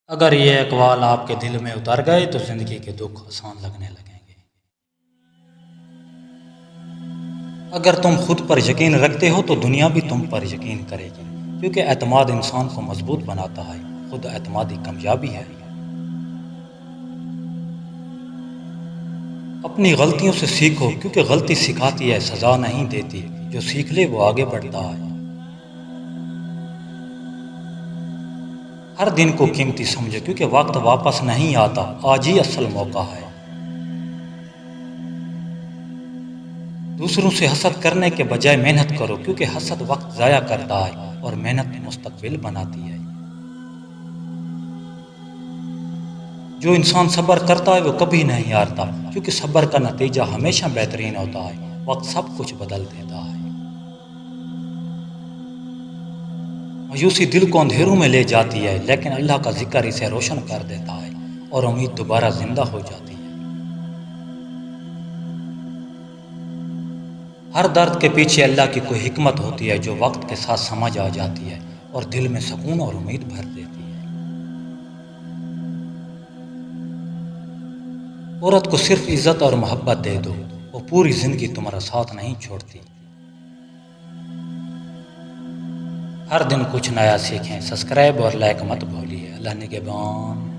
اگر یہ اقوال آپ کے دل میں اتر گئے تو زندگی کے دکھ آسان لگنے لگیں گے۔ اگر تم خود پر یقین رکھتے ہو تو دنیا بھی تم پر یقین کرے گی، کیونکہ اعتماد انسان کو مضبوط بناتا ہے، خود اعتمادی کامیابی ہے۔ اپنی غلطیوں سے سیکھو، کیونکہ غلطی سکھاتی ہے، سزا نہیں دیتی۔ جو سیکھ لے وہ آگے بڑھتا ہے۔ ہر دن کو قیمتی سمجھو، کیونکہ وقت واپس نہیں آتا، آج ہی اصل موقع ہے۔ دوسروں سے حسد کرنے کے بجائے محنت کرو، کیونکہ حسد وقت ضائع کرتا ہے اور محنت مستقبل بناتی ہے۔ جو انسان صبر کرتا ہے وہ کبھی نہیں ہارتا، کیونکہ صبر کا نتیجہ ہمیشہ بہترین ہوتا ہے۔ وقت سب کچھ بدل دیتا ہے۔ مایوسی دل کو اندھیروں میں لے جاتی ہے، لیکن اللہ کا ذکر اسے روشن کر دیتا ہے اور امید دوبارہ زندہ ہو جاتی ہے۔ ہر درد کے پیچھے اللہ کی کوئی حکمت ہوتی ہے جو وقت کے ساتھ سمجھ آ جاتی ہے اور دل میں سکون اور امید بھر دیتی ہے۔ عورت کو صرف عزت اور محبت دے دو، وہ پوری زندگی تمہارا ساتھ نہیں چھوڑتی۔ ہر دن کچھ نیا سیکھیں، سبسکرائب اور لائک مت بھولیے۔ اللہ نگہبان۔